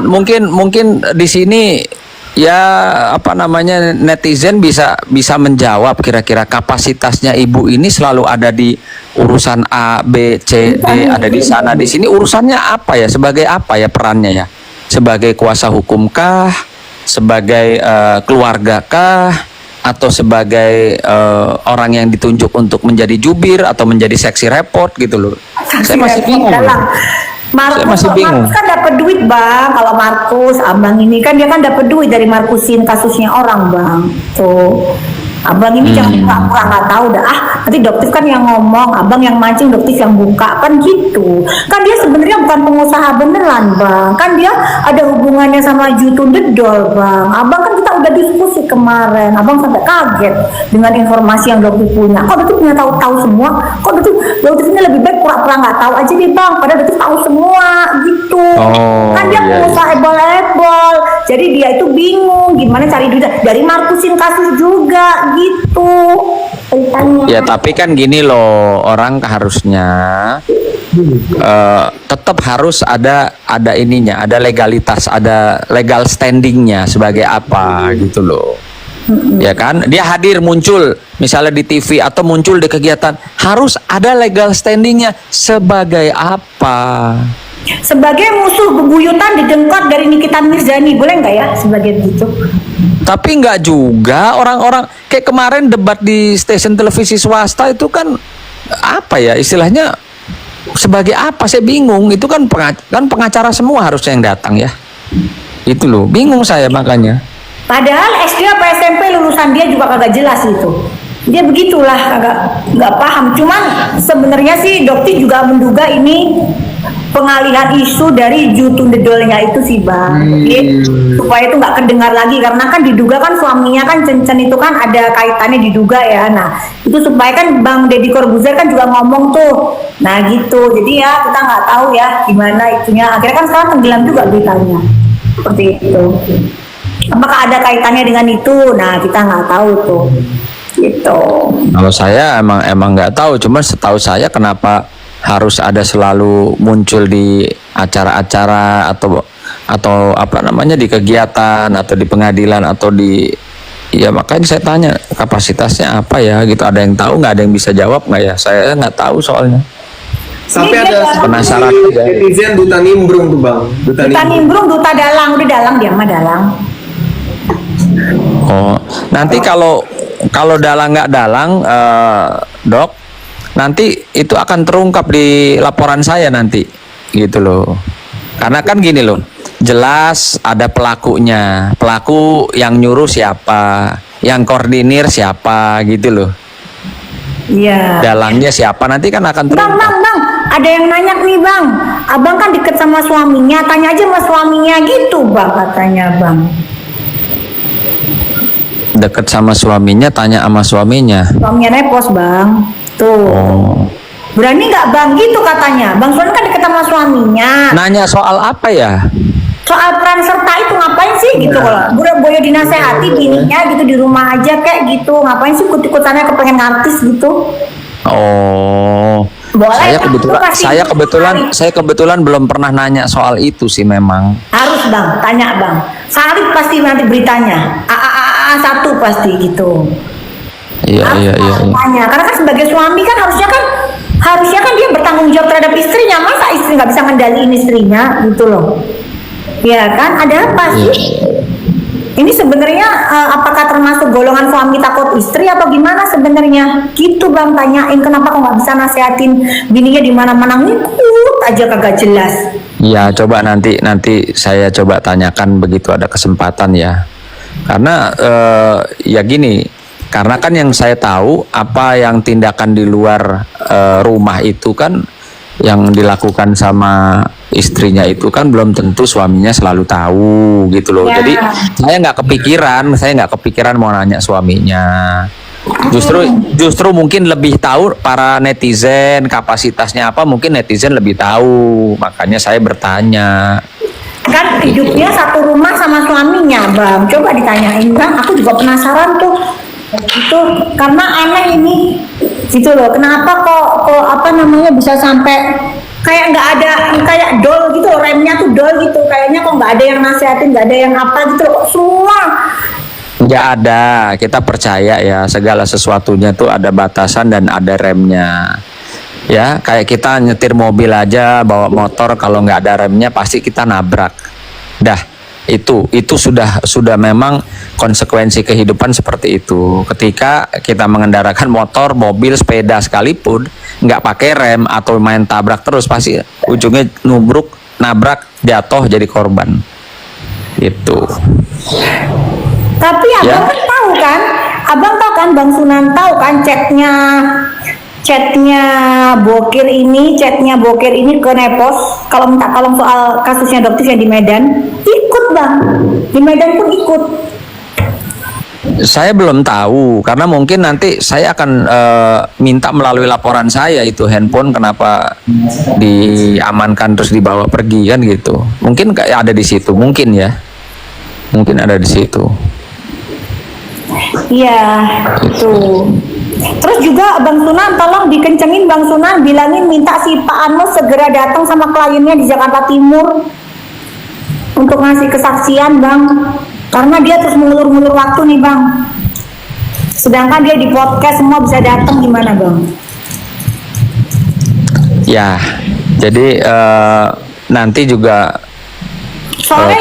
mungkin di sini ya apa namanya netizen bisa menjawab kira-kira kapasitasnya ibu ini selalu ada di urusan A, B, C, D, ada di sana di sini urusannya apa ya, sebagai apa ya perannya ya, sebagai kuasa hukum kah, sebagai keluarga kah, atau sebagai orang yang ditunjuk untuk menjadi jubir atau menjadi seksi report gitu loh. Saya masih bingung. Markus kan dapat duit bang. Kalau Markus, abang ini kan dia kan dapat duit dari Markusin kasusnya orang bang. Tuh, abang ini jangan pura-pura nggak tahu dah. Nanti Doktif kan yang ngomong, abang yang mancing, Doktif yang buka kan gitu. Kan dia sebenarnya bukan pengusaha beneran bang. Kan dia ada hubungannya sama Jutun Dedol bang. Abang kan kita udah diskusi kemarin. Abang sampai kaget dengan informasi yang Doktif punya. Kok Doktif punya tahu semua? Kok Doktif ini lebih baik pura-pura nggak tahu aja deh bang. Padahal Doktif tahu semua gitu. Kan dia pengusaha ebol-ebol. Jadi dia itu bingung gimana cari duit dari Markusin kasus juga gitu. Ya tapi kan gini loh, orang harusnya tetap harus ada ininya, ada legalitas, ada legal standingnya sebagai apa gitu loh. Ya kan, dia hadir muncul misalnya di TV atau muncul di kegiatan, harus ada legal standingnya sebagai apa? Sebagai musuh bebuyutan didengkot dari Nikita Mirzani, boleh nggak ya sebagai begitu? Tapi nggak juga, orang-orang kayak kemarin debat di stasiun televisi swasta itu kan apa ya istilahnya, sebagai apa saya bingung. Itu kan pengacara semua harusnya yang datang ya, itu loh bingung saya makanya. Padahal SD apa SMP lulusan dia juga kagak jelas itu. Dia begitulah, nggak paham. Cuman sebenarnya sih Dokti juga menduga ini pengalihan isu dari Jutun Dedolnya itu sih bang. Jadi supaya itu nggak kedengar lagi, karena kan diduga kan suaminya kan Cencen itu kan ada kaitannya diduga ya. Nah itu supaya kan Bang Deddy Corbuzier kan juga ngomong tuh. Nah gitu. Jadi ya kita nggak tahu ya gimana itunya. Akhirnya kan sekarang tenggelam juga beritanya. Seperti itu. Apakah ada kaitannya dengan itu? Nah kita nggak tahu tuh. Gitu. Kalau saya emang nggak tahu, cuma setahu saya kenapa harus ada selalu muncul di acara-acara atau apa namanya di kegiatan atau di pengadilan atau di, ya makanya saya tanya kapasitasnya apa ya gitu. Ada yang tahu nggak? Ada yang bisa jawab nggak ya? Saya nggak tahu soalnya. Sampai ada penasaran netizen duta nimbrung tuh bang. Duta nimbrung, duta dalang, udah dalang dia mah dalang. Oh, nanti kalau dalang nggak dalang, Dok, nanti itu akan terungkap di laporan saya nanti, gitu loh. Karena kan gini loh, jelas ada pelakunya, pelaku yang nyuruh siapa, yang koordinir siapa, gitu loh. Iya. Dalangnya siapa nanti kan akan terungkap. Bang, ada yang nanya nih bang, abang kan deket sama suaminya, tanya aja sama suaminya gitu bang, katanya bang. Deket sama suaminya, tanya sama suaminya. Suaminya nepos bang, tuh. Oh. Berani nggak bang gitu katanya, bang Suami kan deket sama suaminya. Nanya soal apa ya? Soal peran serta itu ngapain sih gitu kalau Boyo dinasehati bininya gitu di rumah aja kayak gitu, ngapain sih ikut-ikutannya kepengen artis gitu? Oh. Boleh, saya kebetulan belum pernah nanya soal itu sih memang. Harus bang, tanya bang. Salib pasti nanti beritanya. A1 pasti gitu. Iya. Tanya, karena kan sebagai suami kan harusnya kan dia bertanggung jawab terhadap istrinya. Masa istri nggak bisa ngendaliin istrinya gitu loh? Ya kan, ada apa sih? Ini sebenarnya apakah termasuk golongan suami takut istri apa gimana sebenarnya? Gitu bang, tanyain kenapa kok nggak bisa nasehatin bininya di mana-mana, ngikut aja kagak jelas. Ya coba nanti saya coba tanyakan begitu ada kesempatan ya. Karena ya gini, karena kan yang saya tahu apa yang tindakan di luar rumah itu kan yang dilakukan sama istrinya itu kan belum tentu suaminya selalu tahu gitu loh. Ya. Jadi saya nggak kepikiran mau nanya suaminya. Justru mungkin lebih tahu para netizen kapasitasnya apa, mungkin netizen lebih tahu, makanya saya bertanya. Kan hidupnya satu rumah sama suaminya bang, coba ditanyain bang, aku juga penasaran tuh itu, karena aneh ini gitu loh, kenapa kok apa namanya bisa sampai kayak nggak ada, kayak dol gitu loh, remnya tuh dol gitu, kayaknya kok nggak ada yang nasihatin, nggak ada yang apa gitu loh, kok semua. Nggak ada, kita percaya ya segala sesuatunya tuh ada batasan dan ada remnya. Ya, kayak kita nyetir mobil aja, bawa motor kalau nggak ada remnya pasti kita nabrak. Dah, itu sudah memang konsekuensi kehidupan seperti itu. Ketika kita mengendarakan motor, mobil, sepeda sekalipun nggak pakai rem atau main tabrak terus pasti ujungnya nubruk, nabrak, jatuh jadi korban. Itu. Tapi abang kan tahu kan, Bang Sunan tahu kan chatnya Bokir ini ke Nepos kalau minta tolong soal kasusnya dokter yang di Medan, ikut Bang, di Medan pun ikut. Saya belum tahu karena mungkin nanti saya akan minta melalui laporan saya itu handphone kenapa diamankan terus dibawa pergi kan gitu. Mungkin kayak ada di situ, mungkin ada di situ. Iya, itu. Terus juga Bang Sunan tolong dikencengin, Bang Sunan bilangin minta si Pak Anwar segera datang sama kliennya di Jakarta Timur untuk ngasih kesaksian Bang, karena dia terus mengulur-ngulur waktu nih Bang, sedangkan dia di podcast semua bisa datang, gimana Bang? Ya, jadi nanti juga soalnya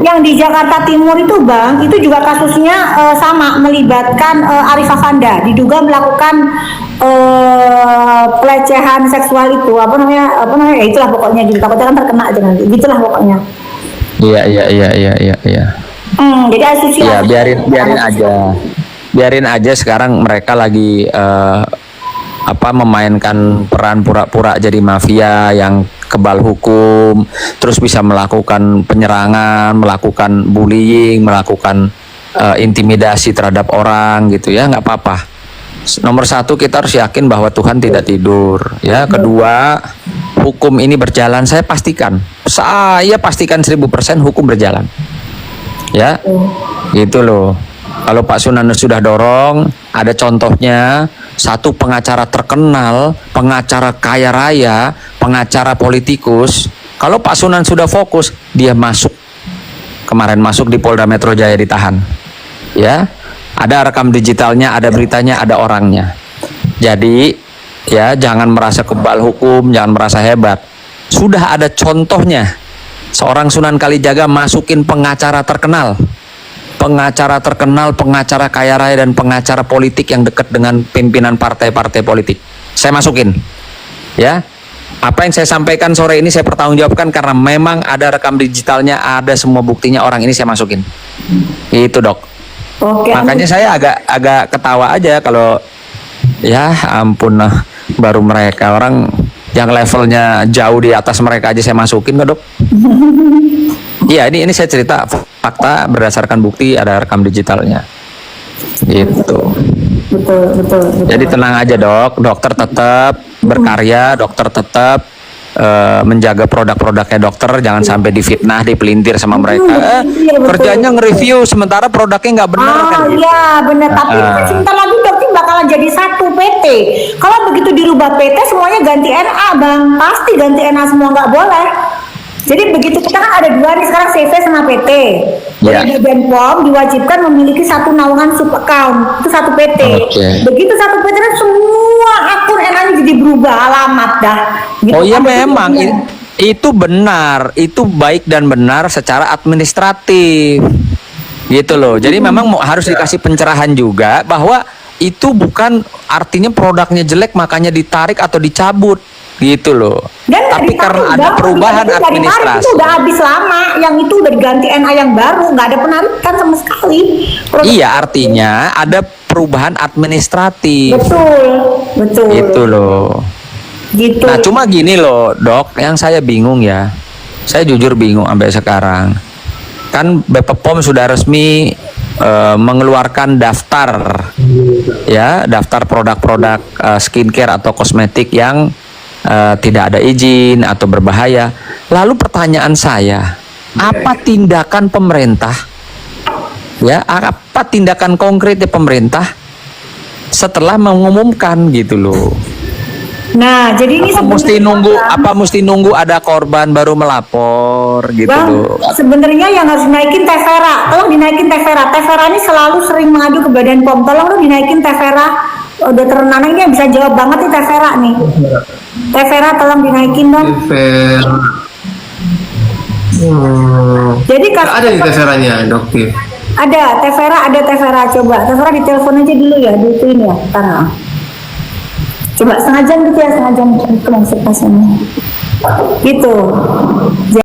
yang di Jakarta Timur itu Bang, itu juga kasusnya sama, melibatkan Arif Afanda, diduga melakukan pelecehan seksual itu, apa namanya ya itulah pokoknya gitu, takutnya kan terkena aja nanti, gitulah pokoknya. Iya. Jadi asumsi Ya, biarin aja sekarang mereka lagi memainkan peran pura-pura jadi mafia yang kebal hukum, terus bisa melakukan penyerangan, melakukan bullying, melakukan intimidasi terhadap orang gitu ya, nggak apa-apa. Nomor satu, kita harus yakin bahwa Tuhan tidak tidur ya. Kedua, hukum ini berjalan, saya pastikan 1000% hukum berjalan ya, gitu loh. Kalau Pak Sunan sudah dorong, ada contohnya, satu pengacara terkenal, pengacara kaya raya, pengacara politikus. Kalau Pak Sunan sudah fokus, dia kemarin masuk di Polda Metro Jaya, ditahan. Ya, ada rekam digitalnya, ada beritanya, ada orangnya. Jadi, ya jangan merasa kebal hukum, jangan merasa hebat. Sudah ada contohnya, seorang Sunan Kalijaga masukin pengacara terkenal, pengacara kaya raya dan pengacara politik yang dekat dengan pimpinan partai-partai politik. Saya masukin. Ya. Apa yang saya sampaikan sore ini saya pertanggungjawabkan karena memang ada rekam digitalnya, ada semua buktinya, orang ini saya masukin. Itu, Dok. Oke, makanya saya agak ketawa aja kalau ya ampun lah, baru mereka orang yang levelnya jauh di atas mereka aja saya masukin kok, Dok. Iya, ini saya cerita fakta berdasarkan bukti, ada rekam digitalnya. Gitu. Betul. Jadi tenang aja, Dok. Dokter tetap berkarya, dokter tetap menjaga produk-produknya dokter, jangan sampai difitnah, dipelintir sama mereka. Kerjanya nge-review sementara produknya nggak benar kan gitu. Iya, benar. Tapi sebentar lagi dokter bakalan jadi satu PT. Kalau begitu dirubah PT semuanya ganti NA, Bang. Pasti ganti NA semua, nggak boleh. Jadi begitu, kita kan ada dua nih sekarang, CV sama PT. Jadi Badan POM diwajibkan memiliki satu naungan sub account, itu satu PT. Begitu satu PT semua akun NA-nya jadi berubah alamat dah. Gitu. Oh iya, memang itu benar, itu baik dan benar secara administratif. Gitu loh. Jadi memang harus dikasih pencerahan juga bahwa itu bukan artinya produknya jelek makanya ditarik atau dicabut. Gitu loh. Dan tapi karena ada perubahan administrasi, itu udah habis lama, yang itu udah diganti NA yang baru, nggak ada penarikan sama sekali. Iya, artinya ada perubahan administratif. Betul. Gitu loh. Gitu. Nah, cuma gini loh, Dok, yang saya bingung ya, saya jujur bingung sampai sekarang. Kan BPOM POM sudah resmi mengeluarkan daftar produk-produk skincare atau kosmetik yang tidak ada izin atau berbahaya. Lalu pertanyaan saya, apa tindakan pemerintah? Ya, apa tindakan konkretnya pemerintah setelah mengumumkan gitu loh? Nah, jadi ini Apa mesti nunggu ada korban baru melapor gitu Bang, loh. sebenarnya yang harus dinaikin Tevera. Tolong dinaikin Tevera. Tevera ini selalu sering mengadu ke Badan POM. Tolong lu dinaikin Tevera. Dokter Nana ini yang bisa jawab banget nih Tevera nih. Tevera tolong dinaikin dong. Jadi Ada di Teveranya, dokter. ada Tevera coba. Tevera ditelepon aja dulu ya, diituin ya. Karena coba setengah jam gitu ya, setengah jam itu masuk pasnya. Gitu.